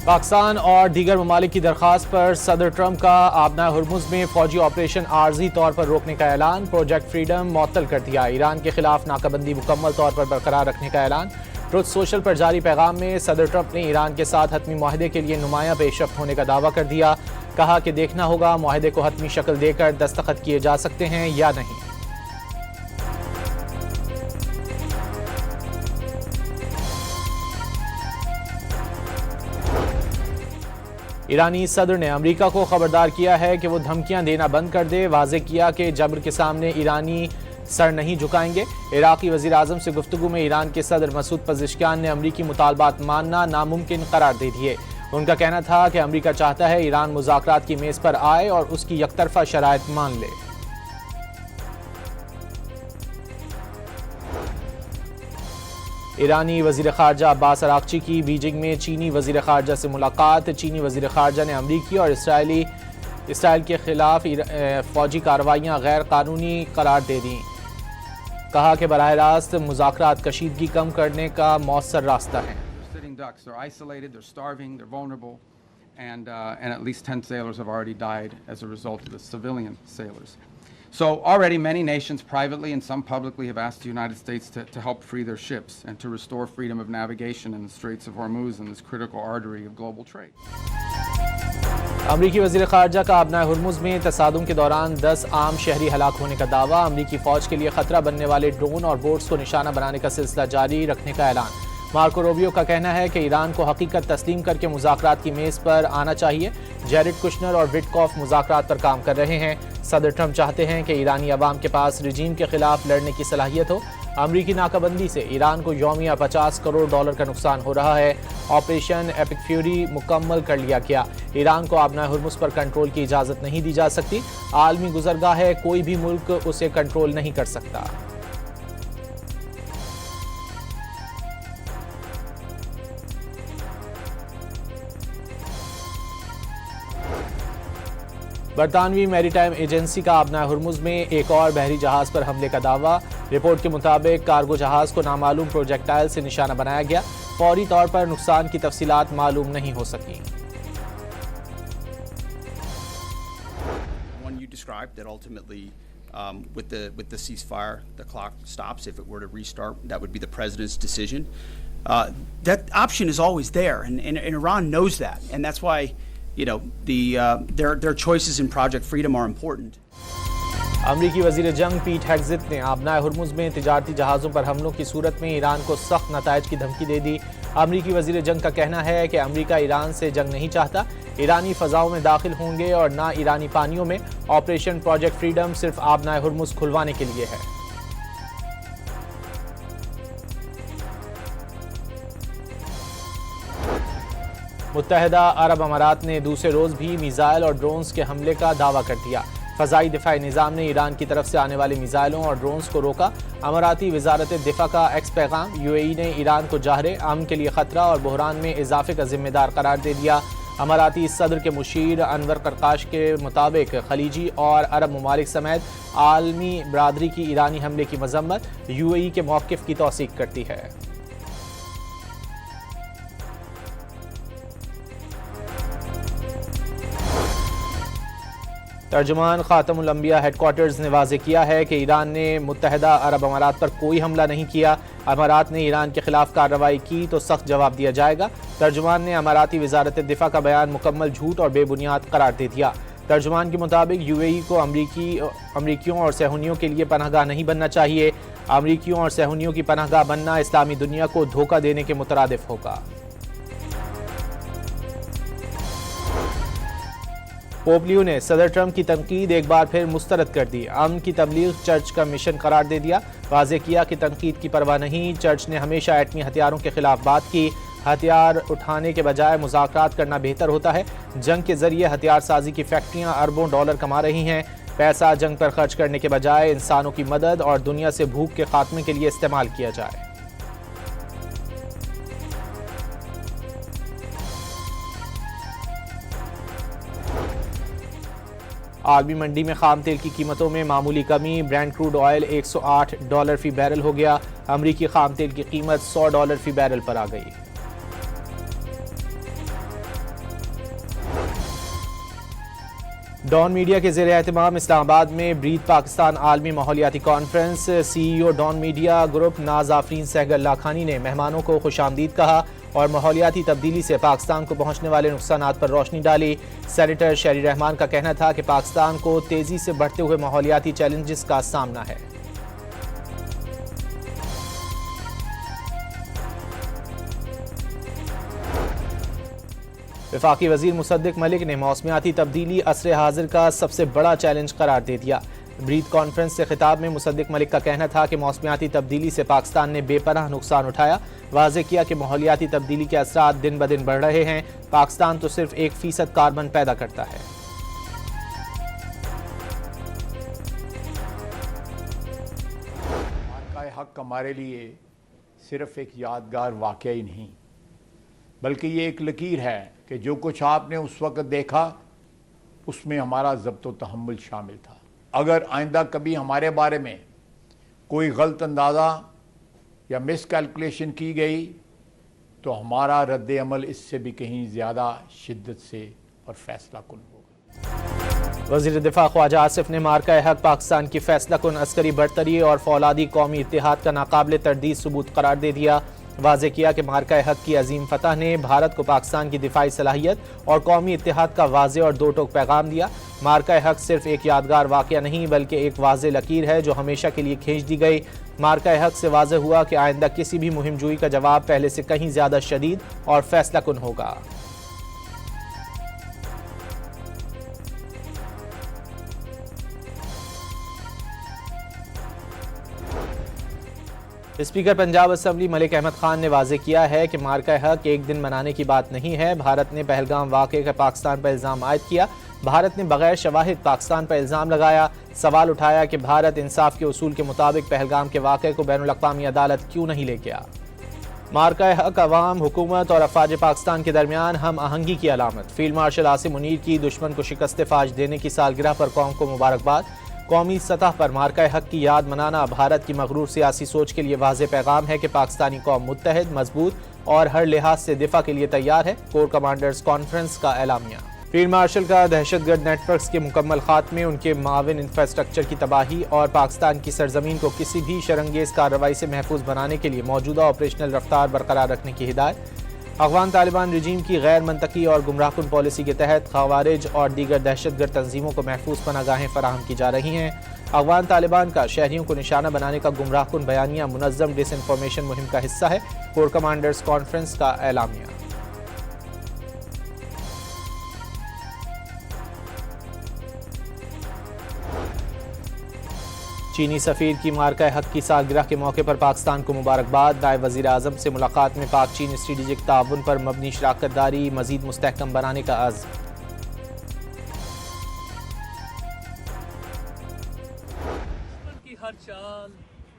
پاکستان اور دیگر ممالک کی درخواست پر صدر ٹرمپ کا آبنائے ہرمز میں فوجی آپریشن عارضی طور پر روکنے کا اعلان، پروجیکٹ فریڈم معطل کر دیا، ایران کے خلاف ناکہ بندی مکمل طور پر برقرار رکھنے کا اعلان۔ ٹروتھ سوشل پر جاری پیغام میں صدر ٹرمپ نے ایران کے ساتھ حتمی معاہدے کے لیے نمایاں پیش رفت ہونے کا دعویٰ کر دیا، کہا کہ دیکھنا ہوگا معاہدے کو حتمی شکل دے کر دستخط کیے جا سکتے ہیں یا نہیں۔ ایرانی صدر نے امریکہ کو خبردار کیا ہے کہ وہ دھمکیاں دینا بند کر دے، واضح کیا کہ جبر کے سامنے ایرانی سر نہیں جھکائیں گے۔ عراقی وزیر اعظم سے گفتگو میں ایران کے صدر مسعود پزشکیان نے امریکی مطالبات ماننا ناممکن قرار دے دیے۔ ان کا کہنا تھا کہ امریکہ چاہتا ہے ایران مذاکرات کی میز پر آئے اور اس کی یک طرفہ شرائط مان لے۔ ایرانی وزیر خارجہ عباس اراغچی کی بیجنگ میں چینی وزیر خارجہ سے ملاقات، چینی وزیر خارجہ نے امریکی اور اسرائیل کے خلاف فوجی کارروائیاں غیر قانونی قرار دے دیں، کہا کہ براہ راست مذاکرات کشیدگی کم کرنے کا مؤثر راستہ ہے۔ They're isolated, they're starving, they're vulnerable, and at least 10 sailors have already died as a result of the civilian sailors. So already many nations privately and some publicly have asked the United States to help free their ships and to restore freedom of navigation in the Straits of Hormuz and this critical artery of global trade. امریکی وزیر خارجہ کا آبنائے Hormuz میں تصادم کے دوران 10 عام شہری ہلاک ہونے کا دعویٰ، امریکی فوج کے لیے خطرہ بننے والے ڈرون اور بوٹس کو نشانہ بنانے کا سلسلہ جاری رکھنے کا اعلان۔ مارکو روبیو کا کہنا ہے کہ ایران کو حقیقت تسلیم کر کے مذاکرات کی میز پر آنا چاہیے۔ جیرڈ کشنر اور وٹکوف مذاکرات پر کام کر رہے ہیں۔ صدر ٹرمپ چاہتے ہیں کہ ایرانی عوام کے پاس رجیم کے خلاف لڑنے کی صلاحیت ہو۔ امریکی ناکہ بندی سے ایران کو یومیہ $50 کروڑ کا نقصان ہو رہا ہے۔ آپریشن ایپک فیوری مکمل کر لیا گیا۔ ایران کو آبنائے ہرمز پر کنٹرول کی اجازت نہیں دی جا سکتی۔ عالمی گزرگاہ ہے، کوئی بھی ملک اسے کنٹرول نہیں کر سکتا۔ برطانوی میری ٹائم ایجنسی کا آبنائے ہرمز میں ایک اور بحری جہاز پر حملے کا دعویٰ، رپورٹ کے مطابق کارگو جہاز کو نامعلوم پروجیکٹائل سے نشانہ بنایا گیا، فوری طور پر نقصان کی تفصیلات معلوم نہیں ہو سکیں۔ With the ceasefire, the clock stops. If it were to restart, that would be the president's decision. That option is always there, and Iran knows that, and that's why, you know, their choices in Project Freedom are important. امریکی وزیر جنگ پیٹ ہیگزت نے آبنائے Hormuz میں تجارتی جہازوں پر حملوں کی صورت میں ایران کو سخت نتائج کی دھمکی دے دی۔ امریکی وزیر جنگ کا کہنا ہے کہ امریکہ ایران سے جنگ نہیں چاہتا، ایرانی فضاؤں میں داخل ہوں گے اور نہ ایرانی پانیوں میں۔ آپریشن پروجیکٹ فریڈم صرف آبنائے ہرمز کھلوانے کے لیے ہے۔ متحدہ عرب امارات نے دوسرے روز بھی میزائل اور ڈرونز کے حملے کا دعویٰ کر دیا۔ فضائی دفاعی نظام نے ایران کی طرف سے آنے والے میزائلوں اور ڈرونز کو روکا۔ اماراتی وزارت دفاع کا ایکس پیغام، یو اے ای نے ایران کو جاہرے امن کے لیے خطرہ اور بحران میں اضافے کا ذمہ دار قرار دے دیا۔ اماراتی صدر کے مشیر انور قرقاش کے مطابق خلیجی اور عرب ممالک سمیت عالمی برادری کی ایرانی حملے کی مذمت یو اے ای کے موقف کی توثیق کرتی ہے۔ ترجمان خاتم الانبیاء ہیڈ کوارٹرز نے واضح کیا ہے کہ ایران نے متحدہ عرب امارات پر کوئی حملہ نہیں کیا۔ امارات نے ایران کے خلاف کارروائی کی تو سخت جواب دیا جائے گا۔ ترجمان نے اماراتی وزارت دفاع کا بیان مکمل جھوٹ اور بے بنیاد قرار دے دیا۔ ترجمان کے مطابق یو اے ای کو امریکیوں اور صہیونیوں کے لیے پناہ گاہ نہیں بننا چاہیے۔ امریکیوں اور صہیونیوں کی پناہ گاہ بننا اسلامی دنیا کو دھوکہ دینے کے مترادف ہوگا۔ پوپ لیو نے صدر ٹرمپ کی تنقید ایک بار پھر مسترد کر دی، امن کی تبلیغ چرچ کا مشن قرار دے دیا۔ واضح کیا کہ تنقید کی پرواہ نہیں، چرچ نے ہمیشہ ایٹمی ہتھیاروں کے خلاف بات کی۔ ہتھیار اٹھانے کے بجائے مذاکرات کرنا بہتر ہوتا ہے۔ جنگ کے ذریعے ہتھیار سازی کی فیکٹریاں اربوں ڈالر کما رہی ہیں۔ پیسہ جنگ پر خرچ کرنے کے بجائے انسانوں کی مدد اور دنیا سے بھوک کے خاتمے کے لیے استعمال کیا جائے۔ عالمی منڈی میں خام تیل کی قیمتوں میں معمولی کمی، برینٹ کروڈ آئل $108 فی بیرل ہو گیا۔ امریکی خام تیل کی قیمت $100 فی بیرل پر آ گئی۔ ڈان میڈیا کے زیر اہتمام اسلام آباد میں بریتھ پاکستان عالمی ماحولیاتی کانفرنس، سی ای او ڈان میڈیا گروپ ناز آفرین سہگل لاکھانی نے مہمانوں کو خوش آمدید کہا اور ماحولیاتی تبدیلی سے پاکستان کو پہنچنے والے نقصانات پر روشنی ڈالی۔ سینیٹر شہری رحمان کا کہنا تھا کہ پاکستان کو تیزی سے بڑھتے ہوئے ماحولیاتی چیلنجز کا سامنا ہے۔ وفاقی وزیر مصدق ملک نے موسمیاتی تبدیلی عصر حاضر کا سب سے بڑا چیلنج قرار دے دیا۔ بریتھ کانفرنس سے خطاب میں مصدق ملک کا کہنا تھا کہ موسمیاتی تبدیلی سے پاکستان نے بے پناہ نقصان اٹھایا۔ واضح کیا کہ ماحولیاتی تبدیلی کے اثرات دن بدن بڑھ رہے ہیں۔ پاکستان تو صرف 1% کاربن پیدا کرتا ہے۔ مارکہ حق ہمارے لیے صرف ایک یادگار واقعہ ہی نہیں، بلکہ یہ ایک لکیر ہے کہ جو کچھ آپ نے اس وقت دیکھا اس میں ہمارا ضبط و تحمل شامل تھا۔ اگر آئندہ کبھی ہمارے بارے میں کوئی غلط اندازہ یا مس کیلکولیشن کی گئی تو ہمارا رد عمل اس سے بھی کہیں زیادہ شدت سے اور فیصلہ کن ہوگا۔ وزیر دفاع خواجہ آصف نے مارکہ حق پاکستان کی فیصلہ کن عسکری برتری اور فولادی قومی اتحاد کا ناقابل تردید ثبوت قرار دے دیا۔ واضح کیا کہ مارکہ حق کی عظیم فتح نے بھارت کو پاکستان کی دفاعی صلاحیت اور قومی اتحاد کا واضح اور دو ٹوک پیغام دیا۔ مارکہ حق صرف ایک یادگار واقعہ نہیں بلکہ ایک واضح لکیر ہے جو ہمیشہ کے لیے کھینچ دی گئی۔ مارکہ حق سے واضح ہوا کہ آئندہ کسی بھی مہم جوئی کا جواب پہلے سے کہیں زیادہ شدید اور فیصلہ کن ہوگا۔ اسپیکر پنجاب اسمبلی ملک احمد خان نے واضح کیا ہے کہ مارکہ حق ایک دن منانے کی بات نہیں ہے۔ بھارت نے پہلگام واقعے کا پاکستان پر الزام عائد کیا۔ بھارت نے بغیر شواہد پاکستان پر الزام لگایا۔ سوال اٹھایا کہ بھارت انصاف کے اصول کے مطابق پہلگام کے واقعے کو بین الاقوامی عدالت کیوں نہیں لے گیا۔ مارکہ حق عوام، حکومت اور افواج پاکستان کے درمیان ہم آہنگی کی علامت۔ فیلڈ مارشل عاصم منیر کی دشمن کو شکست فاش دینے کی سالگرہ پر قوم کو مبارکباد۔ قومی سطح پر مارکہ حق کی یاد منانا بھارت کی مغرور سیاسی سوچ کے لیے واضح پیغام ہے کہ پاکستانی قوم متحد، مضبوط اور ہر لحاظ سے دفاع کے لیے تیار ہے۔ کور کمانڈرز کانفرنس کا اعلامیہ۔ فیلڈ مارشل کا دہشت گرد نیٹ ورکس کے مکمل خاتمے، ان کے معاون انفراسٹرکچر کی تباہی اور پاکستان کی سرزمین کو کسی بھی شرانگیز کارروائی سے محفوظ بنانے کے لیے موجودہ آپریشنل رفتار برقرار رکھنے کی ہدایت۔ افغان طالبان رجیم کی غیر منطقی اور گمراہ کن پالیسی کے تحت خوارج اور دیگر دہشت گرد تنظیموں کو محفوظ پناہ گاہیں فراہم کی جا رہی ہیں۔ افغان طالبان کا شہریوں کو نشانہ بنانے کا گمراہ کن بیانیہ منظم ڈس انفارمیشن مہم کا حصہ ہے۔ کور کمانڈرز کانفرنس کا اعلامیہ۔ چینی سفیر کی مارکہ حق کی سالگرہ کے موقع پر پاکستان کو مبارکباد۔ نائب وزیر اعظم سے ملاقات میں پاک چین اسٹریٹجک تعاون پر مبنی شراکت داری مزید مستحکم بنانے کا عزم۔ کی ہر چال،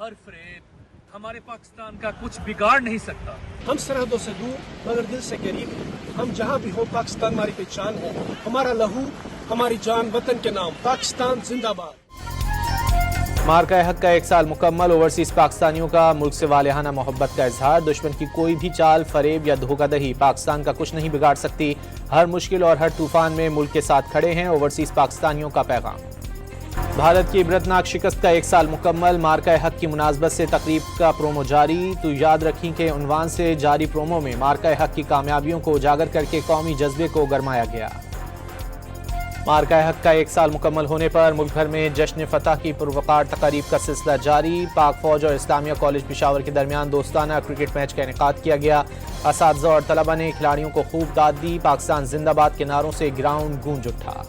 ہر فریب ہمارے پاکستان کا کچھ بگاڑ نہیں سکتا۔ ہم سرحدوں سے دور مگر دل سے قریب ہیں۔ ہم جہاں بھی ہو پاکستان ہماری پہچان ہے۔ ہمارا لہو، ہماری جان وطن کے نام، پاکستان زندہ باد۔ مارکہ حق کا 1 سال مکمل، اوورسیز پاکستانیوں کا ملک سے والہانہ محبت کا اظہار۔ دشمن کی کوئی بھی چال، فریب یا دھوکہ دہی پاکستان کا کچھ نہیں بگاڑ سکتی۔ ہر مشکل اور ہر طوفان میں ملک کے ساتھ کھڑے ہیں، اوورسیز پاکستانیوں کا پیغام۔ بھارت کی عبرتناک شکست کا 1 سال مکمل، مارکہ حق کی مناسبت سے تقریب کا پرومو جاری۔ تو یاد رکھیں کہ عنوان سے جاری پرومو میں مارکہ حق کی کامیابیوں کو اجاگر کر کے قومی جذبے کو گرمایا گیا۔ مارکہ حق کا 1 سال مکمل ہونے پر ملک بھر میں جشن فتح کی پروقار تقاریب کا سلسلہ جاری۔ پاک فوج اور اسلامیہ کالج پشاور کے درمیان دوستانہ کرکٹ میچ کا انعقاد کیا گیا۔ اساتذہ اور طلبہ نے کھلاڑیوں کو خوب داد دی۔ پاکستان زندہ باد کے نعروں سے گراؤنڈ گونج اٹھا۔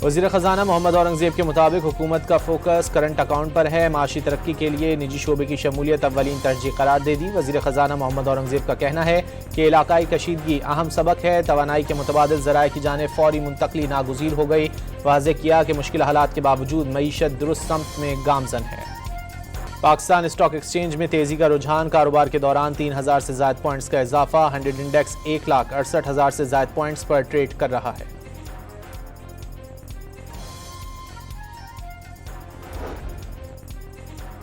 وزیر خزانہ محمد اورنگزیب کے مطابق حکومت کا فوکس کرنٹ اکاؤنٹ پر ہے۔ معاشی ترقی کے لیے نجی شعبے کی شمولیت اولین ترجیح قرار دے دی۔ وزیر خزانہ محمد اورنگزیب کا کہنا ہے کہ علاقائی کشیدگی اہم سبق ہے۔ توانائی کے متبادل ذرائع کی جانب فوری منتقلی ناگزیر ہو گئی۔ واضح کیا کہ مشکل حالات کے باوجود معیشت درست سمت میں گامزن ہے۔ پاکستان اسٹاک ایکسچینج میں تیزی کا رجحان، کاروبار کے دوران 3000 سے زائد پوائنٹس کا اضافہ۔ 100 انڈیکس 1,68,000 سے زائد پوائنٹس پر ٹریڈ کر رہا ہے۔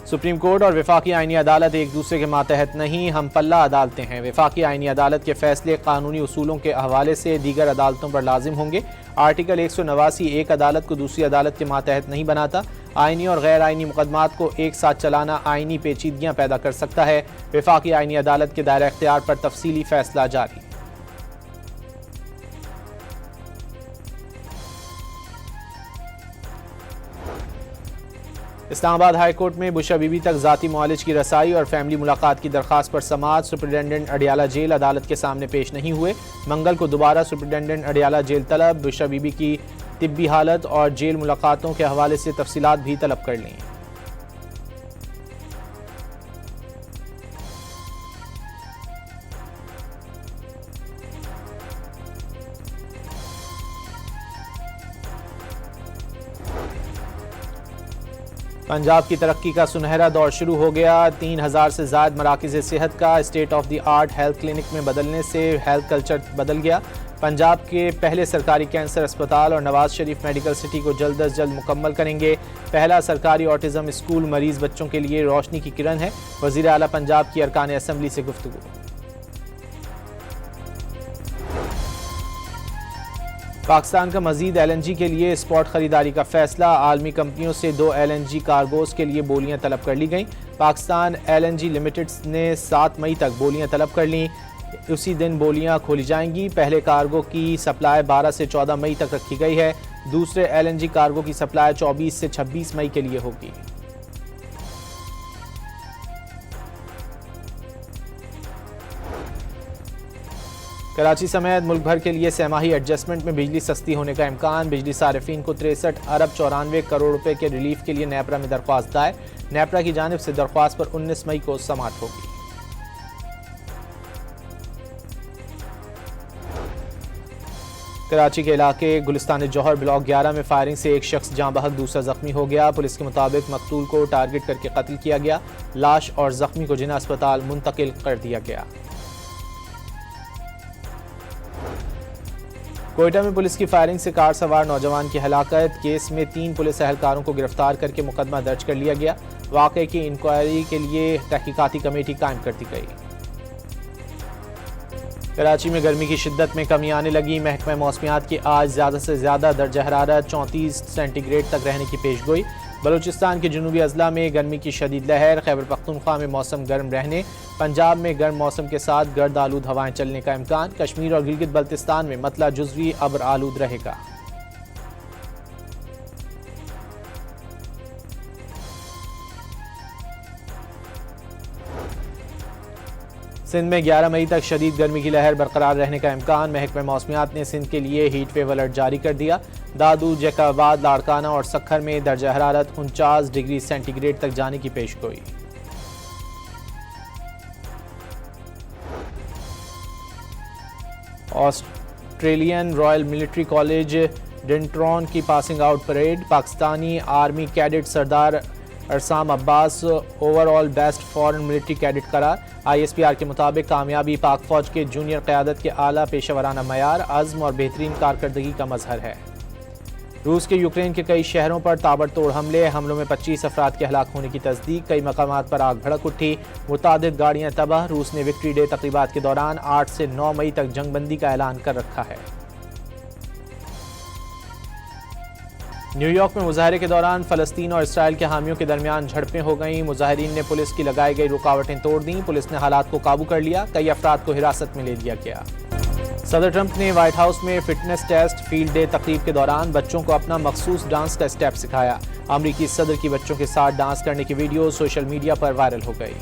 سپریم کورٹ اور وفاقی آئینی عدالت ایک دوسرے کے ماتحت نہیں، ہم پلہ عدالتیں ہیں۔ وفاقی آئینی عدالت کے فیصلے قانونی اصولوں کے حوالے سے دیگر عدالتوں پر لازم ہوں گے۔ آرٹیکل 189 ایک عدالت کو دوسری عدالت کے ماتحت نہیں بناتا۔ آئینی اور غیر آئینی مقدمات کو ایک ساتھ چلانا آئینی پیچیدگیاں پیدا کر سکتا ہے۔ وفاقی آئینی عدالت کے دائرہ اختیار پر تفصیلی فیصلہ جاری۔ اسلام آباد ہائی کورٹ میں بشرا بی بی تک ذاتی معالج کی رسائی اور فیملی ملاقات کی درخواست پر سماعت۔ سپرنٹنڈنٹ اڈیالہ جیل عدالت کے سامنے پیش نہیں ہوئے۔ منگل کو دوبارہ سپرنٹنڈنٹ اڈیالہ جیل طلب۔ بشرا بی بی کی طبی حالت اور جیل ملاقاتوں کے حوالے سے تفصیلات بھی طلب کر لیں۔ پنجاب کی ترقی کا سنہرا دور شروع ہو گیا۔ 3000 سے زائد مراکز صحت کا state of the art health clinic میں بدلنے سے ہیلتھ کلچر بدل گیا۔ پنجاب کے پہلے سرکاری کینسر اسپتال اور نواز شریف میڈیکل سٹی کو جلد از جلد مکمل کریں گے۔ پہلا سرکاری آٹزم اسکول مریض بچوں کے لیے روشنی کی کرن ہے۔ وزیر اعلیٰ پنجاب کی ارکان اسمبلی سے گفتگو۔ پاکستان کا مزید ایل این جی کے لیے اسپاٹ خریداری کا فیصلہ۔ عالمی کمپنیوں سے 2 ایل این جی کارگوز کے لیے بولیاں طلب کر لی گئیں۔ Pakistan L N G limited نے 7 مئی تک بولیاں طلب کر لیں۔ اسی دن بولیاں کھولی جائیں گی۔ پہلے کارگو کی سپلائی 12 سے 14 مئی تک رکھی گئی ہے۔ دوسرے ایل این جی کارگو کی سپلائی 24 سے 26 مئی کے لیے ہوگی۔ کراچی سمیت ملک بھر کے لیے سہ ماہی ایڈجسٹمنٹ میں بجلی سستی ہونے کا امکان۔ بجلی صارفین کو 63 ارب 94 کروڑ روپے کے ریلیف کے لیے نیپرا میں درخواست دائر۔ نیپرا کی جانب سے درخواست پر 19 مئی کو سماعت ہوگی۔ کراچی کے علاقے گلستان جوہر بلاک 11 میں فائرنگ سے ایک شخص جاں بحق دوسرا زخمی ہو گیا۔ پولیس کے مطابق مقتول کو ٹارگٹ کر کے قتل کیا گیا۔ لاش اور زخمی کو جناح اسپتال منتقل کر دیا گیا۔ کوئٹہ میں پولیس کی فائرنگ سے کار سوار نوجوان کی ہلاکت۔ کیس میں 3 پولیس اہلکاروں کو گرفتار کر کے مقدمہ درج کر لیا گیا۔ واقعے کی انکوائری کے لیے تحقیقاتی کمیٹی قائم کر دی گئی۔ کراچی میں گرمی کی شدت میں کمی آنے لگی۔ محکمہ موسمیات کی آج زیادہ سے زیادہ درجہ حرارت 34 سینٹی گریڈ تک رہنے کی پیش گوئی۔ بلوچستان کے جنوبی اضلاع میں گرمی کی شدید لہر۔ خیبر پختونخوا میں موسم گرم رہنے۔ پنجاب میں گرم موسم کے ساتھ گرد آلود ہوائیں چلنے کا امکان۔ کشمیر اور گلگت بلتستان میں مطلع جزوی ابر آلود رہے گا۔ سندھ میں 11 مئی تک شدید گرمی کی لہر برقرار رہنے کا امکان۔ محکمہ موسمیات نے سندھ کے لیے ہیٹ ویو الرٹ جاری کر دیا۔ دادو، جیکاباد، لاڑکانہ اور سکھر میں درجہ حرارت 49 ڈگری سینٹی گریڈ تک جانے کی پیش گوئی۔ Australian royal military college Duntroon کی passing out parade. Pakistani army cadet Sardar Arsam Abbas over all best foreign military cadet قرار۔ آئی ایس پی آر کے مطابق کامیابی پاک فوج کے جونیئر قیادت کے اعلیٰ پیشہ ورانہ معیار، عزم اور بہترین کارکردگی کا مظہر ہے۔ روس کے یوکرین کے کئی شہروں پر تابڑ توڑ حملوں میں 25 افراد کے ہلاک ہونے کی تصدیق۔ کئی مقامات پر آگ بھڑک اٹھی، متعدد گاڑیاں تباہ۔ روس نے وکٹری ڈے تقریبات کے دوران 8 سے 9 مئی تک جنگ بندی کا اعلان کر رکھا ہے۔ نیو یارک میں مظاہرے کے دوران فلسطین اور اسرائیل کے حامیوں کے درمیان جھڑپیں ہو گئیں۔ مظاہرین نے پولیس کی لگائی گئی رکاوٹیں توڑ دیں۔ پولیس نے حالات کو قابو کر لیا۔ کئی افراد کو حراست میں لے لیا گیا۔ صدر ٹرمپ نے وائٹ ہاؤس میں فٹنس ٹیسٹ فیلڈ ڈے تقریب کے دوران بچوں کو اپنا مخصوص ڈانس کا اسٹیپ سکھایا۔ امریکی صدر کی بچوں کے ساتھ ڈانس کرنے کی ویڈیو سوشل میڈیا پر وائرل ہو گئی۔